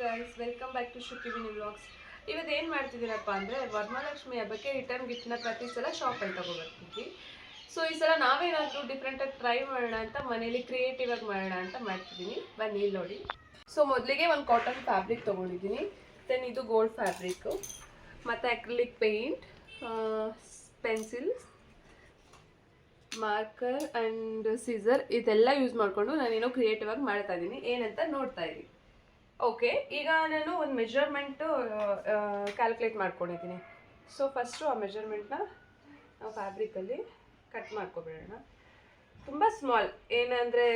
Guys, welcome back to Shruti Vini vlogs. ಇವತ್ತು ಏನು ಮಾಡ್ತಿದ್ದೀನಪ್ಪ ಅಂದರೆ, ವರಮಹಾಲಕ್ಷ್ಮಿ ಹಬ್ಬಕ್ಕೆ ರಿಟರ್ನ್ ಗಿಫ್ಟ್ನ ಪ್ರತಿ ಸಲ ಶಾಪಲ್ಲಿ ತಗೊಬರ್ತಿದ್ವಿ. ಸೊ ಈ ಸಲ ನಾವೇನಾದರೂ ಡಿಫ್ರೆಂಟಾಗಿ ಟ್ರೈ ಮಾಡೋಣ ಅಂತ ಮನೇಲಿ ಕ್ರಿಯೇಟಿವ್ ಆಗಿ ಮಾಡೋಣ ಅಂತ ಮಾಡ್ತಿದ್ದೀನಿ. ಬನ್ನಿ ಇಲ್ಲಿ ನೋಡಿ. ಸೊ ಮೊದಲಿಗೆ ಒಂದು ಕಾಟನ್ ಫ್ಯಾಬ್ರಿಕ್ ತೊಗೊಂಡಿದ್ದೀನಿ. ದೆನ್ ಇದು ಗೋಲ್ಡ್ ಫ್ಯಾಬ್ರಿಕ್ಕು, ಮತ್ತು acrylic paint, pencils, marker and scissor ಇದೆಲ್ಲ ಯೂಸ್ ಮಾಡಿಕೊಂಡು ನಾನೇನೋ ಕ್ರಿಯೇಟಿವ್ ಆಗಿ ಮಾಡ್ತಾ ಇದ್ದೀನಿ. ಏನಂತ ನೋಡ್ತಾ ಇದ್ದೀನಿ. ಓಕೆ, ಈಗ ನಾನು ಒಂದು ಮೆಜರ್ಮೆಂಟು ಕ್ಯಾಲ್ಕುಲೇಟ್ ಮಾಡ್ಕೊಂಡಿದ್ದೀನಿ. ಸೊ ಫಸ್ಟು ಆ ಮೆಜರ್ಮೆಂಟ್ನ ನಾವು ಫ್ಯಾಬ್ರಿಕಲ್ಲಿ ಕಟ್ ಮಾಡ್ಕೊಬಿಡೋಣ. ತುಂಬ ಸ್ಮಾಲ್, ಏನಂದರೆ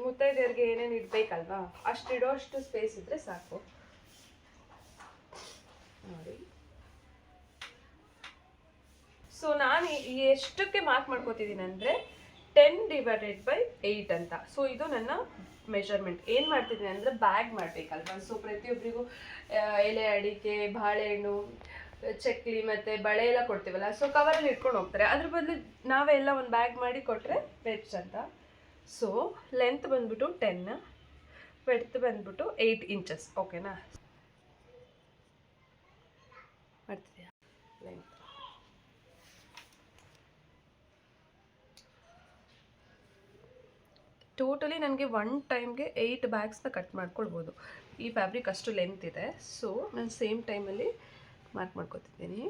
ಮುತ್ತೈದೆಯರಿಗೆ ಏನೇನು ಇಡಬೇಕಲ್ವಾ ಅಷ್ಟು ಇಡೋಷ್ಟು ಸ್ಪೇಸ್ ಇದ್ದರೆ ಸಾಕು. ನೋಡಿ, ಸೊ ನಾನು ಎಷ್ಟಕ್ಕೆ ಮಾರ್ಕ್ ಮಾಡ್ಕೋತಿದ್ದೀನಿ ಅಂದರೆ 10/8 ಅಂತ. ಸೊ ಇದು ನನ್ನ ಮೆಜರ್ಮೆಂಟ್. ಏನು ಮಾಡ್ತಿದ್ದೀನಿ ಅಂದರೆ ಬ್ಯಾಗ್ ಮಾಡಬೇಕಲ್ವ. ಸೊ ಪ್ರತಿಯೊಬ್ಬರಿಗೂ ಎಲೆ ಅಡಿಕೆ, ಬಾಳೆಹಣ್ಣು, ಚಕ್ಲಿ ಮತ್ತು ಬಳೆ ಎಲ್ಲ ಕೊಡ್ತೀವಲ್ಲ, ಸೊ ಕವರಲ್ಲಿ ಇಟ್ಕೊಂಡು ಹೋಗ್ತಾರೆ. ಅದ್ರ ಬದಲು ನಾವೇ ಎಲ್ಲ ಒಂದು ಬ್ಯಾಗ್ ಮಾಡಿ ಕೊಟ್ಟರೆ ಬೆಸ್ಟ್ ಅಂತ. ಸೊ ಲೆಂತ್ ಬಂದ್ಬಿಟ್ಟು 10, ವಿಡ್ತ್ ಬಂದ್ಬಿಟ್ಟು 8 ಇಂಚಸ್. ಓಕೆನಾ? ಮಾಡ್ತಿದ್ಯಾ? ಲೆಂತ್ ಟೋಟಲಿ ನನಗೆ ಒನ್ ಟೈಮ್ಗೆ 8 ಬ್ಯಾಗ್ಸ್ನ ಕಟ್ ಮಾಡ್ಕೊಳ್ಬೋದು. ಈ ಫ್ಯಾಬ್ರಿಕ್ ಅಷ್ಟು ಲೆಂತ್ ಇದೆ. ಸೊ ನಾನು ಸೇಮ್ ಟೈಮಲ್ಲಿ ಮಾರ್ಕ್ ಮಾಡ್ಕೊತಿದ್ದೀನಿ.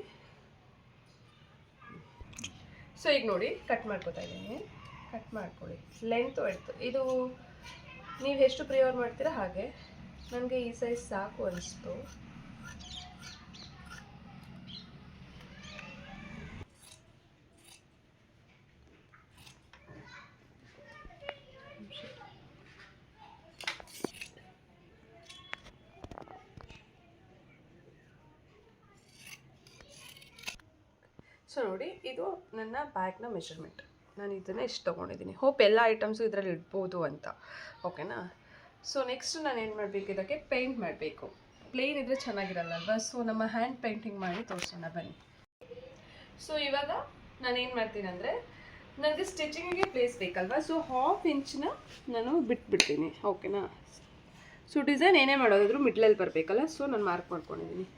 ಸೊ ಈಗ ನೋಡಿ, ಕಟ್ ಮಾಡ್ಕೊತಾ ಇದ್ದೀನಿ. ಕಟ್ ಮಾಡ್ಕೊಳ್ಳಿ. ಲೆಂತ್ ಎಡ್ತು ಇದು ನೀವು ಎಷ್ಟು ಪ್ರಿಯರ್ ಮಾಡ್ತೀರಾ ಹಾಗೆ. ನನಗೆ ಈ ಸೈಜ್ ಸಾಕು ಅನಿಸ್ತು. ಸೊ ನೋಡಿ, ಇದು ನನ್ನ ಬ್ಯಾಗ್ನ ಮೆಷರ್ಮೆಂಟ್. ನಾನು ಇದನ್ನು ಎಷ್ಟು ತೊಗೊಂಡಿದ್ದೀನಿ. ಹೋಪ್ ಎಲ್ಲ ಐಟಮ್ಸು ಇದರಲ್ಲಿ ಇಡ್ಬೋದು ಅಂತ. ಓಕೆನಾ? ಸೊ ನೆಕ್ಸ್ಟ್ ನಾನು ಏನು ಮಾಡಬೇಕು, ಇದಕ್ಕೆ ಪೇಂಟ್ ಮಾಡಬೇಕು. ಪ್ಲೇನ್ ಇದ್ದರೆ ಚೆನ್ನಾಗಿರಲ್ಲಲ್ವ. ಸೊ ನಮ್ಮ ಹ್ಯಾಂಡ್ ಪೇಂಟಿಂಗ್ ಮಾಡಿ ತೋರಿಸೋಣ ಬನ್ನಿ. ಸೊ ಇವಾಗ ನಾನೇನು ಮಾಡ್ತೀನಿ ಅಂದರೆ, ನನಗೆ ಸ್ಟಿಚಿಂಗಿಗೆ ಪ್ಲೇಸ್ ಬೇಕಲ್ವ. ಸೊ 1/2 ಇಂಚನ್ನ ನಾನು ಬಿಟ್ಬಿಡ್ತೀನಿ. ಓಕೆನಾ? ಸೊ ಡಿಸೈನ್ ಏನೇ ಮಾಡೋದಾದರೂ ಮಿಡ್ಲಲ್ಲಿ ಬರಬೇಕಲ್ಲ. ಸೊ ನಾನು ಮಾರ್ಕ್ ಮಾಡ್ಕೊಂಡಿದ್ದೀನಿ.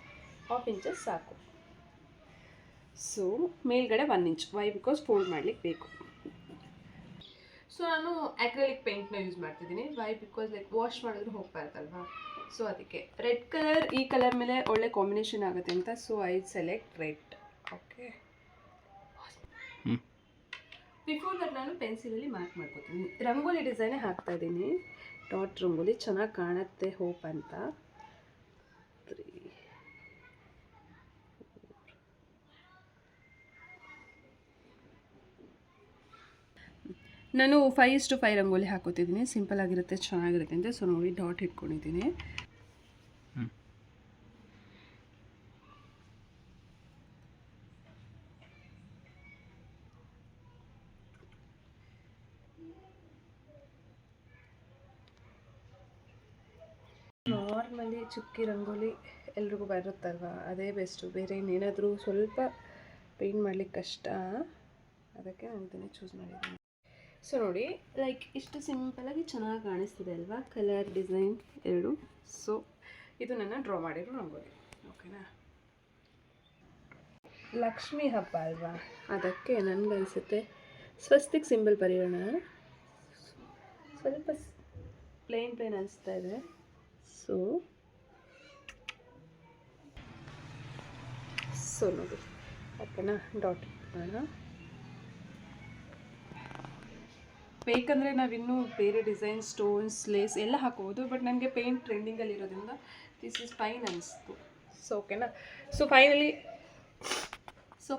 1/2 ಇಂಚಸ್ ಸಾಕು. ಸೊ ಮೇಲ್ಗಡೆ 1 ಇಂಚ್. ವೈ? ಬಿಕಾಸ್ ಫೋಲ್ಡ್ ಮಾಡ್ಲಿಕ್ಕೆ ಬೇಕು. ಸೊ ನಾನು ಅಕ್ರಿಲಿಕ್ ಪೇಂಟ್ನ ಯೂಸ್ ಮಾಡ್ತಿದ್ದೀನಿ. ವೈ? ಬಿಕಾಸ್ ಲೈಕ್ ವಾಶ್ ಮಾಡಿದ್ರು ಹೋಗ್ಬಾರ್ದಲ್ವಾ. ಸೊ ಅದಕ್ಕೆ ರೆಡ್ ಕಲರ್ ಈ ಕಲರ್ ಮೇಲೆ ಒಳ್ಳೆ ಕಾಂಬಿನೇಷನ್ ಆಗುತ್ತೆ ಅಂತ. So I select red. Okay, before that ನಾನು ಪೆನ್ಸಿಲಲ್ಲಿ ಮಾರ್ಕ್ ಮಾಡ್ಕೊತೀನಿ. ರಂಗೋಲಿ ಡಿಸೈನೇ ಹಾಕ್ತಾ ಇದ್ದೀನಿ. ಡಾಟ್ ರಂಗೋಲಿ ಚೆನ್ನಾಗಿ ಕಾಣುತ್ತೆ ಹೋಪ್ ಅಂತ. 3 ನಾನು 5:5 ರಂಗೋಲಿ ಹಾಕೋತಿದ್ದೀನಿ. ಸಿಂಪಲ್ ಆಗಿರುತ್ತೆ, ಚೆನ್ನಾಗಿರುತ್ತೆ ಅಂತ. ಸೊ ನೋಡಿ, ಡಾಟ್ ಇಟ್ಕೊಂಡಿದ್ದೀನಿ. ನಾರ್ಮಲಿ ಚುಕ್ಕಿ ರಂಗೋಲಿ ಎಲ್ರಿಗೂ ಬರುತ್ತಲ್ವ, ಅದೇ ಬೆಸ್ಟು. ಬೇರೆ ಇನ್ನೇನಾದರೂ ಸ್ವಲ್ಪ ಪೇಂಟ್ ಮಾಡಲಿಕ್ಕೆ ಕಷ್ಟ, ಅದಕ್ಕೆ ನಾನು ಇದನ್ನೇ ಚೂಸ್ ಮಾಡಿದ್ದೀನಿ. ಸೊ ನೋಡಿ, ಲೈಕ್ ಇಷ್ಟು ಸಿಂಪಲಾಗಿ ಚೆನ್ನಾಗಿ ಕಾಣಿಸ್ತಿದೆ ಅಲ್ವಾ, ಕಲರ್ ಡಿಸೈನ್ ಎರಡು. ಸೊ ಇದು ನನ್ನ ಡ್ರಾ ಮಾಡಿರೋ ರಂಗೋಲಿ. ಓಕೆನಾ? ಲಕ್ಷ್ಮಿ ಹಬ್ಬ ಅಲ್ವಾ, ಅದಕ್ಕೆ ನನಗನ್ಸುತ್ತೆ ಸ್ವಸ್ತಿಕ್ ಸಿಂಬಲ್ ಬರೆಯೋಣ. ಸ್ವಲ್ಪ ಪ್ಲೇನ್ ಅನಿಸ್ತಾ ಇದೆ. ಸೊ ನೋಡಿ, ಓಕೆನಾ? ಡಾಟ್ ಇಟ್ಕೊಳ್ಳೋಣ. ಬೇಕಂದರೆ ನಾವಿನ್ನೂ ಬೇರೆ ಡಿಸೈನ್, ಸ್ಟೋನ್ಸ್, ಲೇಸ್ ಎಲ್ಲ ಹಾಕೋಬೋದು. ಬಟ್ ನನಗೆ ಪೇಂಟ್ ಟ್ರೆಂಡಿಂಗಲ್ಲಿ ಇರೋದ್ರಿಂದ ದಿಸ್ ಇಸ್ ಫೈನ್ ಅನಿಸ್ತು. ಸೊ ಓಕೆನಾ? ಸೊ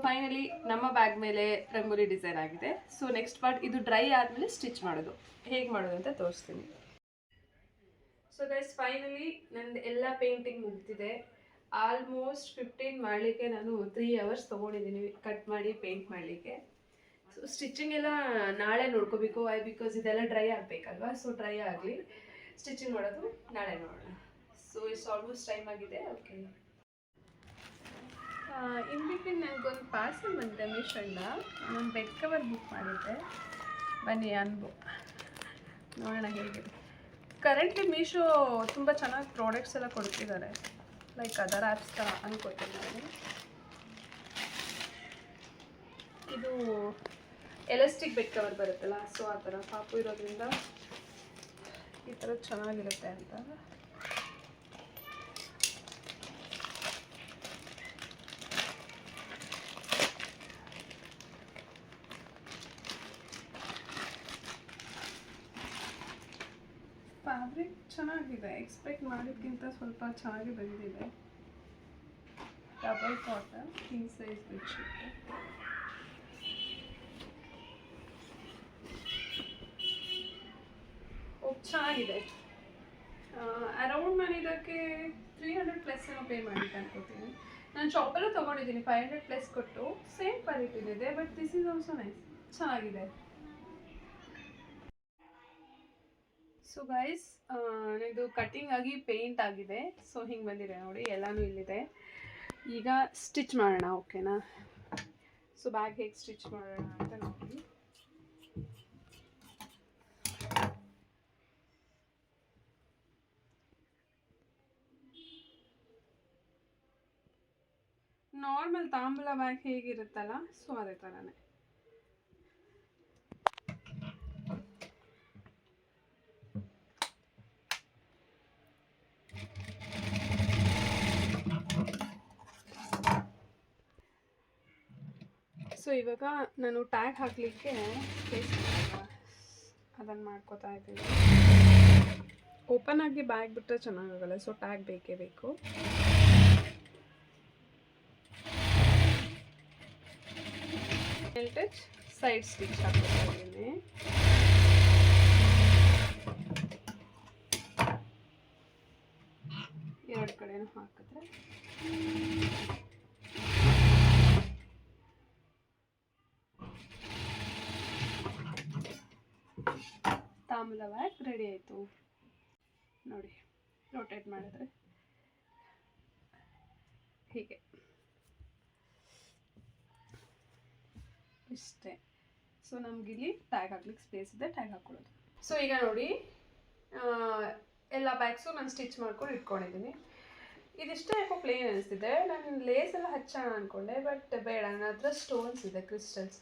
ಫೈನಲಿ ನಮ್ಮ ಬ್ಯಾಗ್ ಮೇಲೆ ರಂಗೋಲಿ ಡಿಸೈನ್ ಆಗಿದೆ. ಸೊ ನೆಕ್ಸ್ಟ್ ಪಾರ್ಟ್, ಇದು ಡ್ರೈ ಆದಮೇಲೆ ಸ್ಟಿಚ್ ಮಾಡೋದು. ಹೇಗೆ ಮಾಡೋದು ಅಂತ ತೋರಿಸ್ತೀನಿ. ಸೊ ಗೈಸ್, ಫೈನಲಿ ನಂದು ಎಲ್ಲ ಪೇಂಟಿಂಗ್ ಮುಗ್ದಿದೆ. ಆಲ್ಮೋಸ್ಟ್ 15 ಮಾಡಲಿಕ್ಕೆ ನಾನು 3 hours ತೊಗೊಂಡಿದ್ದೀನಿ ಕಟ್ ಮಾಡಿ ಪೇಂಟ್ ಮಾಡಲಿಕ್ಕೆ. ಸೊ ಸ್ಟಿಚಿಂಗ್ ಎಲ್ಲ ನಾಳೆ ನೋಡ್ಕೋಬೇಕು. ವೈ? ಬಿಕಾಸ್ ಇದೆಲ್ಲ ಡ್ರೈ ಆಗಬೇಕಲ್ವಾ. ಸೊ ಡ್ರೈ ಆಗಲಿ, ಸ್ಟಿಚಿಂಗ್ ಮಾಡೋದು ನಾಳೆ ನೋಡೋಣ. ಸೊ ಇಟ್ಸ್ ಆಲ್ಮೋಸ್ಟ್ ಟೈಮ್ ಆಗಿದೆ. ಓಕೆ, ಇನ್ ಬಿಟ್ವೀನ್ ನನಗೊಂದು ಪಾರ್ಸಲ್ ಬಂದಿದೆ ಮೀಶೋಯಿಂದ. ನಾನು ಬೆಡ್ ಕವರ್ ಬುಕ್ ಮಾಡಿದ್ದೆ. ಬನ್ನಿ ನೋಡೋಣ ಹೇಗಿದೆ. ಕರೆಂಟ್ಲಿ ಮೀಶೋ ತುಂಬ ಚೆನ್ನಾಗಿ ಪ್ರಾಡಕ್ಟ್ಸ್ ಎಲ್ಲ ಕೊಡ್ತಿದ್ದಾರೆ, ಲೈಕ್ ಅದರ್ ಆ್ಯಪ್ಸ್ ಥರ ಅನ್ಕೋತೀನಿ ನಾನು. ಇದು ಎಲಾಸ್ಟಿಕ್ ಬೆಡ್ ಕವರ್ ಬರುತ್ತಲ್ಲ, ಸೊ ಆ ಥರ ಪಾಪು ಇರೋದ್ರಿಂದ ಈ ಥರ ಚೆನ್ನಾಗಿರುತ್ತೆ ಅಂತ. ಫ್ಯಾಬ್ರಿಕ್ ಚೆನ್ನಾಗಿದೆ, ಎಕ್ಸ್ಪೆಕ್ಟ್ ಮಾಡೋಕ್ಕಿಂತ ಸ್ವಲ್ಪ ಚೆನ್ನಾಗಿ ಬಂದಿದೆ. Double cotton king size bedsheet. ಚೆನ್ನಾಗಿದೆ. ಅರೌಂಡ್ ನಾನು ಇದಕ್ಕೆ 300+ ಏನೋ ಪೇ ಮಾಡಿದ್ದೆ ಅನ್ಕೋತೀನಿ. ನಾನು ಶಾಪಲ್ಲೂ ತೊಗೊಂಡಿದ್ದೀನಿ 500+ ಕೊಟ್ಟು, ಸೇಮ್ ಕ್ವಾಲಿಟಿನಿದೆ. But this is also nice, ಚೆನ್ನಾಗಿದೆ. ಸೊ ಗೈಸ್, ಇದು ಕಟ್ಟಿಂಗ್ ಆಗಿ ಪೇಂಟ್ ಆಗಿದೆ. ಸೊ ಹಿಂಗೆ ಬಂದಿದೆ ನೋಡಿ, ಎಲ್ಲನೂ ಇಲ್ಲಿದೆ. ಈಗ ಸ್ಟಿಚ್ ಮಾಡೋಣ, ಓಕೆನಾ? ಸೊ ಬ್ಯಾಗ್ ಹೇಗೆ ಸ್ಟಿಚ್ ಮಾಡೋಣ ಅಂತ ನೋಡಿ. ನಾರ್ಮಲ್ ತಾಂಬೂಲ ಬ್ಯಾಗ್ ಹೇಗಿರುತ್ತಲ್ಲ, ಸೊ ಅದೇ ಥರನೇ. ಸೊ ಇವಾಗ ನಾನು ಟ್ಯಾಗ್ ಹಾಕಲಿಕ್ಕೆ ಅದನ್ನು ಮಾಡ್ಕೋತಾ ಇದ್ದೀನಿ. ಓಪನ್ ಆಗಿ ಬ್ಯಾಗ್ ಬಿಟ್ಟರೆ ಚೆನ್ನಾಗಾಗಲ್ಲ, ಸೊ ಟ್ಯಾಗ್ ಬೇಕೇ ಬೇಕು. ಟಚ್ ಸೈಡ್ ಸ್ಟಿಚ್ ಹಾಕ್ತಾ ಇದ್ದೀನಿ. ಎರಡು ಕಡೆನೂ ಹಾಕಿದ್ರೆ ತಾಂಬೂಲ ಬ್ಯಾಗ್ ರೆಡಿ ಆಯಿತು ನೋಡಿ. ರೊಟೇಟ್ ಮಾಡಿದ್ರೆ ಹೀಗೆ ಇಷ್ಟೇ. ಸೊ ನಮಗಿಲ್ಲಿ ಟ್ಯಾಗ್ ಹಾಕ್ಲಿಕ್ಕೆ ಸ್ಪೇಸ್ ಇದೆ, ಟ್ಯಾಗ್ ಹಾಕ್ಕೊಳ್ಳೋದು. ಸೊ ಈಗ ನೋಡಿ, ಎಲ್ಲ ಬ್ಯಾಗ್ಸು ನಾನು ಸ್ಟಿಚ್ ಮಾಡ್ಕೊಂಡು ಇಟ್ಕೊಂಡಿದ್ದೀನಿ. ಇದಿಷ್ಟೇ ಯಾಕೋ ಪ್ಲೇನ್ ಅನಿಸ್ತಿದೆ. ನಾನು ಲೇಸ್ ಎಲ್ಲ ಹಚ್ಚೋಣ ಅಂದ್ಕೊಂಡೆ, ಬಟ್ ಬೇಡ. ನನ್ನ ಹತ್ರ ಸ್ಟೋನ್ಸ್ ಇದೆ, ಕ್ರಿಸ್ಟಲ್ಸ್,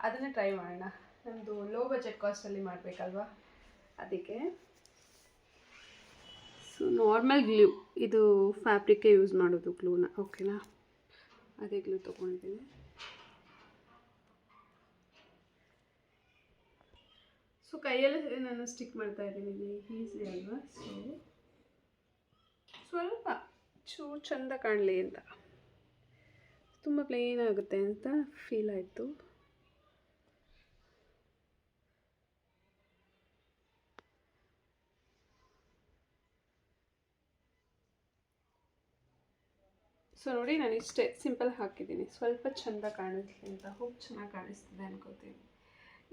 ಅದನ್ನೇ ಟ್ರೈ ಮಾಡೋಣ. ನಮ್ಮದು ಲೋ ಬಜೆಟ್ ಕಾಸ್ಟಲ್ಲಿ ಮಾಡಬೇಕಲ್ವಾ, ಅದಕ್ಕೆ. ಸೊ ನಾರ್ಮಲ್ ಗ್ಲೂ, ಇದು ಫ್ಯಾಬ್ರಿಕ್ಗೆ ಯೂಸ್ ಮಾಡೋದು ಗ್ಲೂನ, ಓಕೆನಾ? ಅದೇ ಗ್ಲೂ ತೊಗೊಂಡಿದ್ದೀನಿ. ಸೊ ಕೈಯಲ್ಲಿ ನಾನು ಸ್ಟಿಕ್ ಮಾಡ್ತಾ ಇದ್ದೀನಿ, ಈಸಿ ಅಲ್ವಾ? ಸೊ ಸ್ವಲ್ಪ ಚೂರು ಚೆಂದ ಕಾಣಲಿ ಅಂತ, ತುಂಬ ಪ್ಲೇನ್ ಆಗುತ್ತೆ ಅಂತ ಫೀಲ್ ಆಯಿತು. ಸೊ ನೋಡಿ, ನಾನು ಇಷ್ಟೇ ಸಿಂಪಲ್ ಹಾಕಿದ್ದೀನಿ, ಸ್ವಲ್ಪ ಚೆಂದ ಕಾಣಿಸ್ಲಿ ಅಂತ. ಹೋಗಿ ಚೆನ್ನಾಗಿ ಕಾಣಿಸ್ತಿದೆ ಅನ್ಕೋತೀನಿ.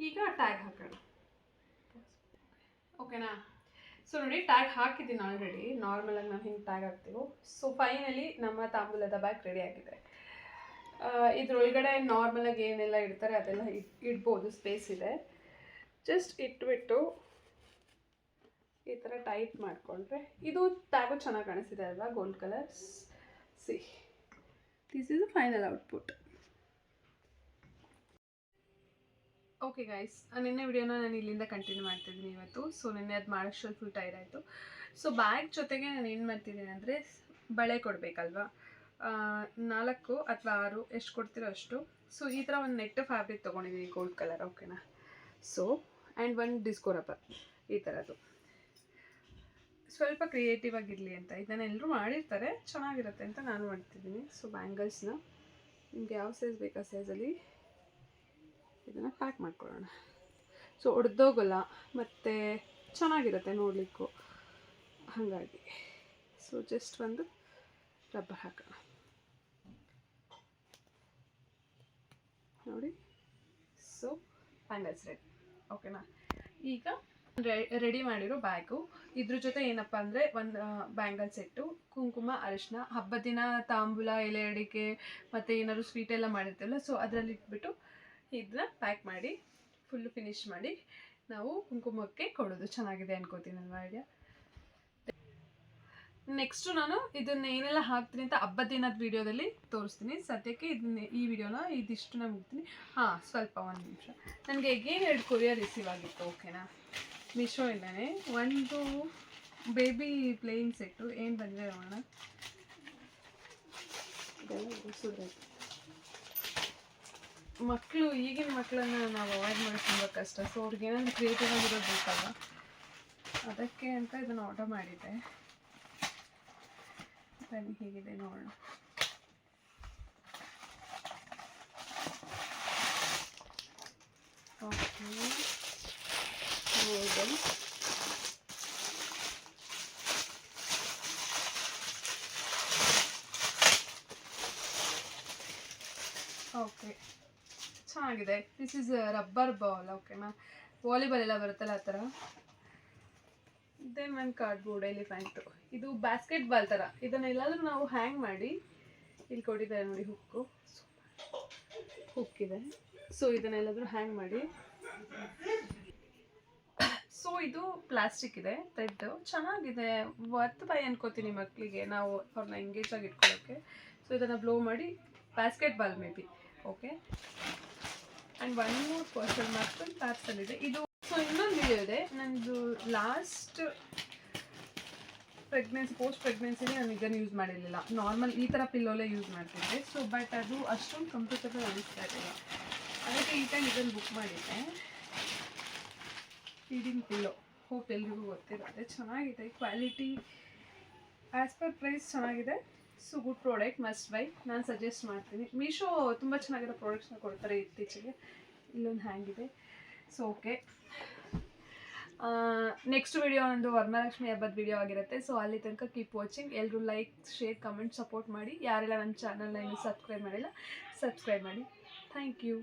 ಈಗ ಟ್ಯಾಗ್ ಹಾಕೋಣ, ಓಕೆನಾ? ಸೊ ನೋಡಿ, ಟ್ಯಾಗ್ ಹಾಕಿದ್ದೀನಿ ಆಲ್ರೆಡಿ. ನಾರ್ಮಲಾಗಿ ನಾವು ಹಿಂಗೆ ಟ್ಯಾಗ್ ಹಾಕ್ತೀವೋ. ಸೊ ಫೈನಲಿ ನಮ್ಮ ತಾಂಬೂಲದ ಬ್ಯಾಗ್ ರೆಡಿ ಆಗಿದೆ. ಇದ್ರೊಳಗಡೆ ನಾರ್ಮಲಾಗಿ ಏನೆಲ್ಲ ಇಡ್ತಾರೆ ಅದೆಲ್ಲ ಇಡ್ಬೋದು, ಸ್ಪೇಸ್ ಇದೆ. ಜಸ್ಟ್ ಇಟ್ಬಿಟ್ಟು ಈ ಥರ ಟೈಟ್ ಮಾಡಿಕೊಂಡ್ರೆ ಇದು ಟ್ಯಾಗು ಚೆನ್ನಾಗಿ ಕಾಣಿಸ್ತಿದೆ ಅಲ್ವಾ, gold colour. C, this is the final output. Okay guys, ನಿನ್ನೆ ವಿಡಿಯೋನ ನಾನು ಇಲ್ಲಿಂದ ಕಂಟಿನ್ಯೂ ಮಾಡ್ತಿದ್ದೀನಿ ಇವತ್ತು. ಸೊ ನಿನ್ನೆ ಅದು ಮಾಡೋಷ್ಟರಲ್ಲಿ ಫುಲ್ ಟೈರ್ಡ್ ಆಯಿತು. ಸೊ ಬ್ಯಾಗ್ ಜೊತೆಗೆ ನಾನು ಏನು ಮಾಡ್ತಿದ್ದೀನಿ ಅಂದರೆ, ಬಳೆ ಕೊಡಬೇಕಲ್ವಾ, 4 ಅಥವಾ 6 ಎಷ್ಟು ಕೊಡ್ತೀರೋ ಅಷ್ಟು. ಸೊ ಈ ಥರ ಒಂದು ನೆಟ್ ಫ್ಯಾಬ್ರಿಕ್ ತೊಗೊಂಡಿದ್ದೀನಿ, ಗೋಲ್ಡ್ ಕಲರ್, ಓಕೆನಾ? ಸೊ ಆ್ಯಂಡ್ ಒಂದು ಡಿಸ್ಕೋ ರಬ್ಬರ್, ಈ ಥರದ್ದು. ಸ್ವಲ್ಪ ಕ್ರಿಯೇಟಿವ್ ಆಗಿರಲಿ ಅಂತ ಇದನ್ನು ಎಲ್ಲರೂ ಮಾಡಿರ್ತಾರೆ, ಚೆನ್ನಾಗಿರುತ್ತೆ ಅಂತ ನಾನು ಮಾಡ್ತಿದ್ದೀನಿ. ಸೊ ಬ್ಯಾಂಗಲ್ಸ್ನ ನಿಮಗೆ ಯಾವ ಸೈಜ್ ಬೇಕಾ ಸೈಜಲ್ಲಿ ಇದನ್ನು ಪ್ಯಾಕ್ ಮಾಡ್ಕೊಳ್ಳೋಣ. ಸೊ ಒಡೆದೋಗಲ್ಲ ಮತ್ತು ಚೆನ್ನಾಗಿರುತ್ತೆ ನೋಡಲಿಕ್ಕೂ, ಹಾಗಾಗಿ. ಸೊ ಜಸ್ಟ್ ಒಂದು ರಬ್ಬರ್ ಹಾಕೋಣ ನೋಡಿ. ಸೊ ಬ್ಯಾಂಗಲ್ಸ್ ರೆಡಿ, ಓಕೆನಾ? ಈಗ ರೆಡಿ ಮಾಡಿರೋ ಬ್ಯಾಗು, ಇದ್ರ ಜೊತೆ ಏನಪ್ಪ ಅಂದರೆ ಒಂದು ಬ್ಯಾಂಗಲ್ ಸೆಟ್ಟು, ಕುಂಕುಮ, ಅರಿಶಿನ, ಹಬ್ಬದ ದಿನ ತಾಂಬೂಲ, ಎಲೆ ಅಡಿಕೆ ಮತ್ತು ಏನಾದ್ರು ಸ್ವೀಟ್ ಎಲ್ಲ ಮಾಡಿರ್ತೀವಲ್ಲ, ಸೊ ಅದರಲ್ಲಿ ಇಟ್ಬಿಟ್ಟು ಇದನ್ನ ಪ್ಯಾಕ್ ಮಾಡಿ ಫುಲ್ಲು ಫಿನಿಶ್ ಮಾಡಿ ನಾವು ಕುಂಕುಮಕ್ಕೆ ಕೊಡೋದು. ಚೆನ್ನಾಗಿದೆ ಅನ್ಕೋತೀನಲ್ವ ಐಡಿಯಾ? ನೆಕ್ಸ್ಟು ನಾನು ಇದನ್ನ ಏನೆಲ್ಲ ಹಾಕ್ತೀನಿ ಅಂತ ಹಬ್ಬದ ದಿನದ ವೀಡಿಯೋದಲ್ಲಿ ತೋರಿಸ್ತೀನಿ. ಸದ್ಯಕ್ಕೆ ಇದನ್ನ ಈ ವಿಡಿಯೋನ ಇದಿಷ್ಟನ್ನ ಮುಗ್ತೀನಿ. ಹಾಂ, ಸ್ವಲ್ಪ ಒಂದು ನಿಮಿಷ. ನನಗೆ ಏನು 2 ಕೊರಿಯರ್ ರಿಸೀವ್ ಆಗಿತ್ತು, ಓಕೆನಾ? ಮೀಶೋಯಿಂದನೇ ಒಂದು ಬೇಬಿ ಪ್ಲೇಯಿಂಗ್ ಸೆಟ್ಟು ಏನು ಬಂದಿದೆ ನೋಡೋಣ. ಮಕ್ಕಳು, ಈಗಿನ ಮಕ್ಕಳನ್ನ ನಾವು ಅವಾಯ್ಡ್ ಮಾಡೋದು ತುಂಬ ಕಷ್ಟ. ಸೊ ಅವ್ರಿಗೆ ಏನಾದರೂ ಕ್ರಿಯೇಟಿವ್ ಆಗಿರೋದು ಬೇಕಲ್ಲ, ಅದಕ್ಕೆ ಅಂತ ಇದನ್ನು ಆರ್ಡರ್ ಮಾಡಿದ್ದೆ. ಬನ್ನಿ ಹೇಗಿದೆ ನೋಡೋಣ. ಓಕೆ, ಓಕೆ, ಚೆನ್ನಾಗಿದೆ. ದಿಸ್ ಇಸ್ ರಬ್ಬರ್ ಬಾಲ್, ಓಕೆನಾ? ವಾಲಿಬಾಲ್ ಎಲ್ಲ ಬರುತ್ತಲ್ಲ ಆ ಥರ. ದೆನ್ ಒಂದು ಕಾರ್ಡ್ಬೋರ್ಡ್ ಎಲಿಫೆಂಟು. ಇದು ಬಾಸ್ಕೆಟ್ ಬಾಲ್ ಥರ. ಇದನ್ನೆಲ್ಲಾದರೂ ನಾವು ಹ್ಯಾಂಗ್ ಮಾಡಿ, ಇಲ್ಲಿ ಕೊಟ್ಟಿದ್ದಾರೆ ನೋಡಿ ಹುಕ್ಕಿದೆ. ಸೊ ಇದನ್ನೆಲ್ಲಾದರೂ ಹ್ಯಾಂಗ್ ಮಾಡಿ. ಸೊ ಇದು ಪ್ಲಾಸ್ಟಿಕ್ ಇದೆ, ಥ್ರೆಡ್ ಚೆನ್ನಾಗಿದೆ. ವರ್ತ್ ಬೈ ಅನ್ಕೋತೀನಿ ಮಕ್ಕಳಿಗೆ, ನಾವು ಅವ್ರನ್ನ ಎಂಗೇಜ್ ಆಗಿ ಇಟ್ಕೊಳ್ಳೋಕ್ಕೆ. ಸೊ ಇದನ್ನು ಬ್ಲೋ ಮಾಡಿ basket ball may be. Okay, and 1 more person ಮಾತ್ರ ಪಾರ್ಸಲ್ ಇದೆ ಇದು. ಸೊ ಇನ್ನೊಂದು ವಿಡಿಯೋ ಇದೆ ನನ್ನದು. ಲಾಸ್ಟ್ ಪೋಸ್ಟ್ ಪ್ರೆಗ್ನೆನ್ಸಿನೇ ನಾನು ಇದನ್ನು ಯೂಸ್ ಮಾಡಿರಲಿಲ್ಲ. ನಾರ್ಮಲ್ ಈ ಥರ ಪಿಲ್ಲೋಲೇ ಯೂಸ್ ಮಾಡ್ತಿದ್ದೆ. ಸೊ ಬಟ್ ಅದು ಅಷ್ಟೊಂದು ಕಂಫರ್ಟಬಲ್ ಅನಿಸ್ತಾ ಇರಲಿಲ್ಲ. ಅದಕ್ಕೆ ಈ ಟೈಮ್ ಇದನ್ನು ಬುಕ್ ಮಾಡಿದ್ದೆ. ಫೀಡಿಂಗ್ ಪಿಲ್ಲೋ, ಹೋಪ್ ಎಲ್ರಿಗೂ ಗೊತ್ತಿರುತ್ತೆ. ಚೆನ್ನಾಗಿದೆ, ಕ್ವಾಲಿಟಿ ಆ್ಯಸ್ ಪರ್ ಪ್ರೈಸ್ ಚೆನ್ನಾಗಿದೆ. So good product, must by. ನಾನು ಸಜೆಸ್ಟ್ ಮಾಡ್ತೀನಿ. ಮೀಶೋ ತುಂಬ ಚೆನ್ನಾಗಿರೋ ಪ್ರಾಡಕ್ಟ್ಸ್ನ ಕೊಡ್ತಾರೆ ಇತ್ತೀಚೆಗೆ. ಇಲ್ಲೊಂದು ಹ್ಯಾಂಗ್ ಇದೆ. ಸೊ ಓಕೆ, ನೆಕ್ಸ್ಟ್ ವಿಡಿಯೋ ಒಂದು ವರಮಹಾಲಕ್ಷ್ಮಿ ಹಬ್ಬದ ವಿಡಿಯೋ ಆಗಿರುತ್ತೆ. ಸೊ ಅಲ್ಲಿ ತನಕ ಕೀಪ್ ವಾಚಿಂಗ್. ಎಲ್ಲರೂ ಲೈಕ್, ಶೇರ್, ಕಮೆಂಟ್, ಸಪೋರ್ಟ್ ಮಾಡಿ. ಯಾರೆಲ್ಲ ನನ್ನ ಚಾನಲ್ನ ಇನ್ನೂ ಸಬ್ಸ್ಕ್ರೈಬ್ ಮಾಡಿಲ್ಲ, ಸಬ್ಸ್ಕ್ರೈಬ್ ಮಾಡಿ. Thank you.